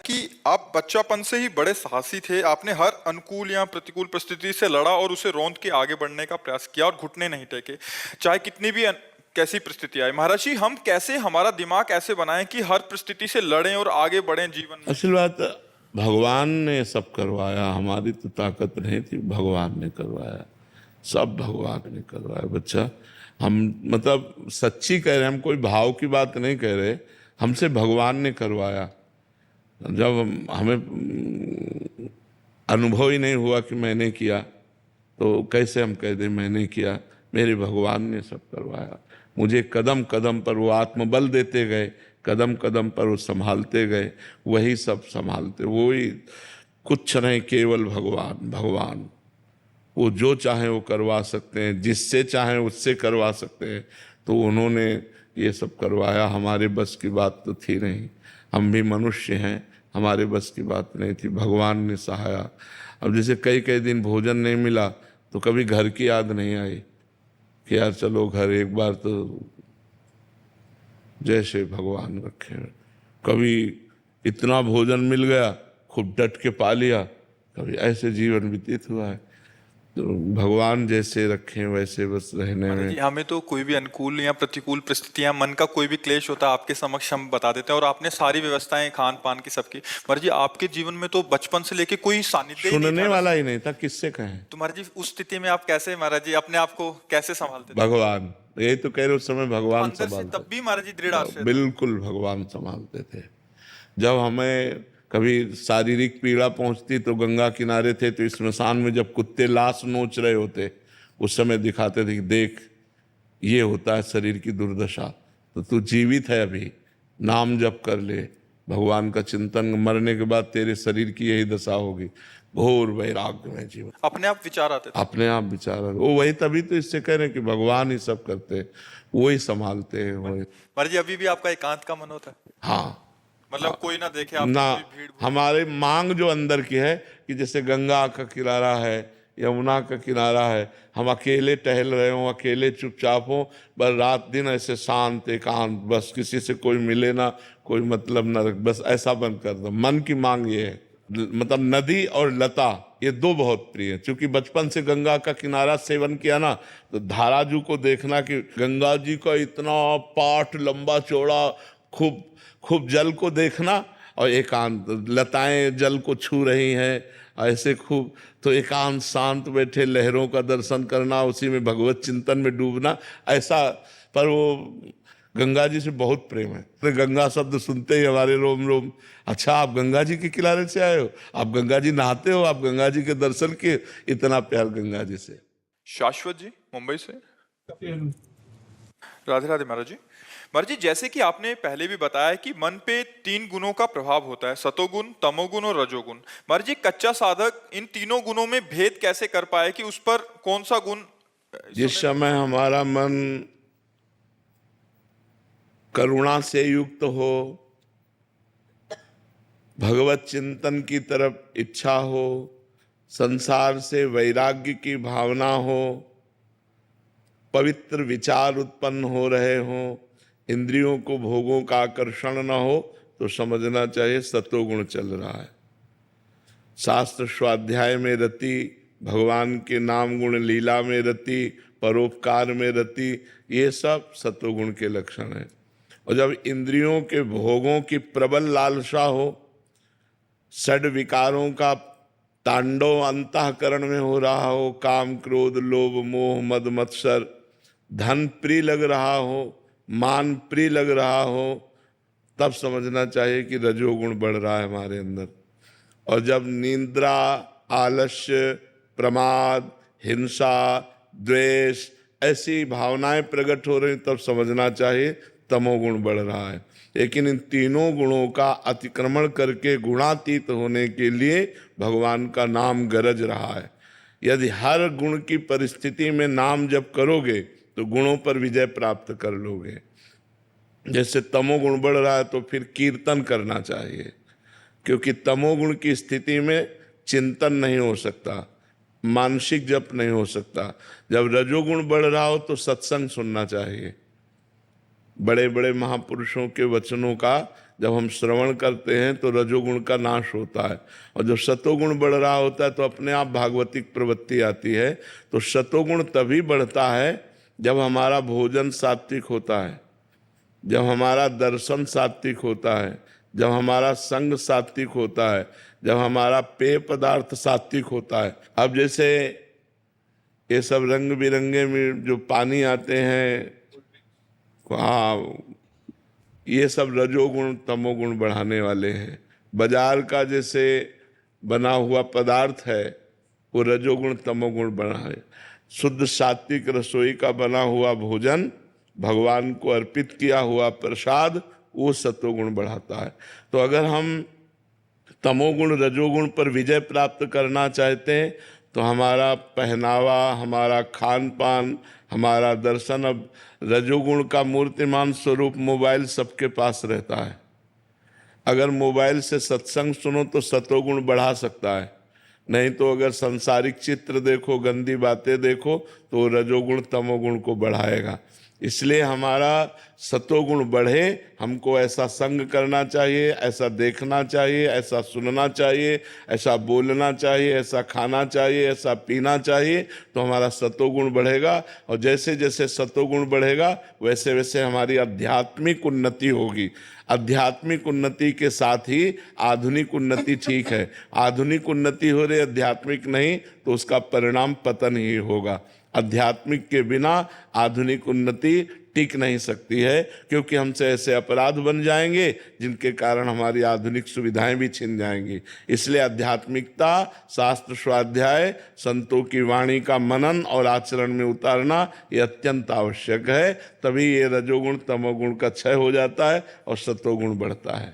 कि आप बच्चापन से ही बड़े साहसी थे। आपने हर अनुकूल या प्रतिकूल परिस्थिति से लड़ा और उसे रौंद के आगे बढ़ने का प्रयास किया और घुटने नहीं टेके, चाहे कितनी भी कैसी परिस्थिति आए। महाराज जी, हम कैसे हमारा दिमाग ऐसे बनाएं कि हर परिस्थिति से लड़ें और आगे बढ़ें जीवन में? असल बात, भगवान ने सब करवाया, हमारी तो ताकत नहीं थी, भगवान ने करवाया, सब भगवान ने करवाया बच्चा। हम मतलब सच्ची कह रहे हैं, हम कोई भाव की बात नहीं कह रहे, हमसे भगवान ने करवाया। जब हमें अनुभव ही नहीं हुआ कि मैंने किया, तो कैसे हम कह दें मैंने किया? मेरे भगवान ने सब करवाया। मुझे कदम कदम पर वो आत्मबल देते गए, कदम कदम पर वो संभालते गए, वही सब संभालते, वही, कुछ नहीं, केवल भगवान। भगवान वो जो चाहे वो करवा सकते हैं, जिससे चाहे उससे करवा सकते हैं, तो उन्होंने ये सब करवाया। हमारे बस की बात तो थी नहीं, हम भी मनुष्य हैं, हमारे बस की बात नहीं थी, भगवान ने सहाया। अब जैसे कई कई दिन भोजन नहीं मिला तो कभी घर की याद नहीं आई कि यार चलो घर एक बार तो, जैसे भगवान रखे। कभी इतना भोजन मिल गया, खूब डट के पा लिया, कभी ऐसे जीवन व्यतीत हुआ है। तो भगवान जैसे रखें वैसे बस रहने महाराज में। जी, हमें तो कोई भी अनुकूल या प्रतिकूल परिस्थितियां, मन का कोई भी क्लेश होता है, आपके समक्ष हम बता देते हैं और आपने सारी व्यवस्थाएं खान पान की सबकी। महाराज जी, आपके जीवन में तो बचपन से लेके कोई सानिध्य ही नहीं सुनने था। वाला ही नहीं था, किससे कहें? तो महाराज जी, उस स्थिति में आप कैसे, महाराज जी, अपने आप को कैसे संभालते थे? भगवान, यही तो कह रहे, उस समय भगवान अंदर से संभालते, तब भी महाराज जी दृढ़ आश्रय था। बिल्कुल भगवान संभालते थे। जब हमें कभी शारीरिक पीड़ा पहुंचती तो गंगा किनारे थे, तो स्मशान में जब कुत्ते लाश नोच रहे होते, उस समय दिखाते थे कि देख ये होता है शरीर की दुर्दशा, तो तू जीवित है, अभी नाम जप कर ले, भगवान का चिंतन, मरने के बाद तेरे शरीर की यही दशा होगी। घोर वैराग्य में जीवन, अपने आप विचार आते थे। अपने आप विचार, वो वही, तभी तो इससे कह रहे हैं कि भगवान ही सब करते हैं, वही संभालते हैं, वही। महाराज जी, अभी भी आपका एकांत का मन होता है? हाँ, मतलब कोई ना देखे आपको, ना, कोई भीड़? हमारे मांग जो अंदर की है कि जैसे गंगा का किनारा है, यमुना का किनारा है, हम अकेले टहल रहे हों, अकेले चुपचाप हों, बस रात दिन ऐसे शांत एकांत, बस किसी से कोई मिले ना, कोई मतलब ना, बस ऐसा बंद कर दो। मन की मांग ये है। मतलब नदी और लता, ये दो बहुत प्रिय है। क्योंकि बचपन से गंगा का किनारा सेवन किया ना, तो धाराजू को देखना कि गंगा जी का इतना पाठ लंबा चौड़ा, खूब खूब जल को देखना, और एकांत, लताएं जल को छू रही हैं ऐसे खूब, तो एकांत शांत बैठे लहरों का दर्शन करना, उसी में भगवत चिंतन में डूबना, ऐसा। पर वो गंगा जी से बहुत प्रेम है, तो गंगा शब्द सुनते ही हमारे रोम रोम, अच्छा आप गंगा जी के किनारे से आए हो, आप गंगा जी नहाते हो, आप गंगा जी के दर्शन किए, इतना प्यार गंगा जी से। शाश्वत जी, मुंबई से। राधे राधे महाराज जी। महाराज जी, जैसे कि आपने पहले भी बताया कि मन पे 3 गुणों का प्रभाव होता है, सतोगुण, तमोगुण और रजोगुण। महाराज जी, कच्चा साधक इन तीनों गुणों में भेद कैसे कर पाए कि उस पर कौन सा गुण? जिस समय हमारा मन करुणा से युक्त हो, भगवत चिंतन की तरफ इच्छा हो, संसार से वैराग्य की भावना हो, पवित्र विचार उत्पन्न हो रहे हों, इंद्रियों को भोगों का आकर्षण न हो, तो समझना चाहिए सतोगुण चल रहा है। शास्त्र स्वाध्याय में रति, भगवान के नाम गुण लीला में रति, परोपकार में रति, ये सब सतोगुण के लक्षण हैं। और जब इंद्रियों के भोगों की प्रबल लालसा हो, षड विकारों का तांडव अंतःकरण में हो रहा हो, काम क्रोध लोभ मोह मद मत्सर, धन प्रिय लग रहा हो, मान प्रिय लग रहा हो, तब समझना चाहिए कि रजोगुण बढ़ रहा है हमारे अंदर। और जब निद्रा, आलस्य, प्रमाद, हिंसा, द्वेष, ऐसी भावनाएं प्रकट हो रही, तब समझना चाहिए तमोगुण बढ़ रहा है। लेकिन इन तीनों गुणों का अतिक्रमण करके गुणातीत होने के लिए भगवान का नाम गरज रहा है। यदि हर गुण की परिस्थिति में नाम जप करोगे तो गुणों पर विजय प्राप्त कर लोगे। जैसे तमोगुण बढ़ रहा है तो फिर कीर्तन करना चाहिए, क्योंकि तमोगुण की स्थिति में चिंतन नहीं हो सकता, मानसिक जप नहीं हो सकता। जब रजोगुण बढ़ रहा हो तो सत्संग सुनना चाहिए, बड़े बड़े महापुरुषों के वचनों का जब हम श्रवण करते हैं तो रजोगुण का नाश होता है, और जब सतोगुण बढ़ रहा होता है तो अपने आप भागवतिक प्रवृत्ति आती है। तो सतोगुण तभी बढ़ता है जब हमारा भोजन सात्विक होता है, जब हमारा दर्शन सात्विक होता है, जब हमारा संग सात्विक होता है, जब हमारा पेय पदार्थ सात्विक होता है। अब जैसे ये सब रंग बिरंगे में जो पानी आते हैं, हाँ, ये सब रजोगुण तमोगुण बढ़ाने वाले हैं। बाजार का जैसे बना हुआ पदार्थ है वो रजोगुण तमोगुण बढ़ाए। शुद्ध सात्विक रसोई का बना हुआ भोजन, भगवान को अर्पित किया हुआ प्रसाद, वो सतोगुण बढ़ाता है। तो अगर हम तमोगुण रजोगुण पर विजय प्राप्त करना चाहते हैं तो हमारा पहनावा, हमारा खान पान, हमारा दर्शन, अब रजोगुण का मूर्तिमान स्वरूप मोबाइल सबके पास रहता है। अगर मोबाइल से सत्संग सुनो तो सतोगुण बढ़ा सकता है, नहीं तो अगर संसारिक चित्र देखो, गंदी बातें देखो तो रजोगुण तमोगुण को बढ़ाएगा। इसलिए हमारा सतोगुण बढ़े, हमको ऐसा संग करना चाहिए, ऐसा देखना चाहिए, ऐसा सुनना चाहिए, ऐसा बोलना चाहिए, ऐसा खाना चाहिए, ऐसा पीना चाहिए, तो हमारा सतोगुण बढ़ेगा। और जैसे जैसे सतोगुण बढ़ेगा वैसे वैसे हमारी आध्यात्मिक उन्नति होगी। आध्यात्मिक उन्नति के साथ ही आधुनिक उन्नति ठीक है, आधुनिक उन्नति हो रही आध्यात्मिक नहीं तो उसका परिणाम पतन ही होगा। आध्यात्मिक के बिना आधुनिक उन्नति टिक नहीं सकती है, क्योंकि हमसे ऐसे अपराध बन जाएंगे जिनके कारण हमारी आधुनिक सुविधाएं भी छिन जाएंगी। इसलिए आध्यात्मिकता, शास्त्र स्वाध्याय, संतों की वाणी का मनन और आचरण में उतारना ये अत्यंत आवश्यक है। तभी ये रजोगुण तमोगुण का क्षय हो जाता है और सतोगुण बढ़ता है।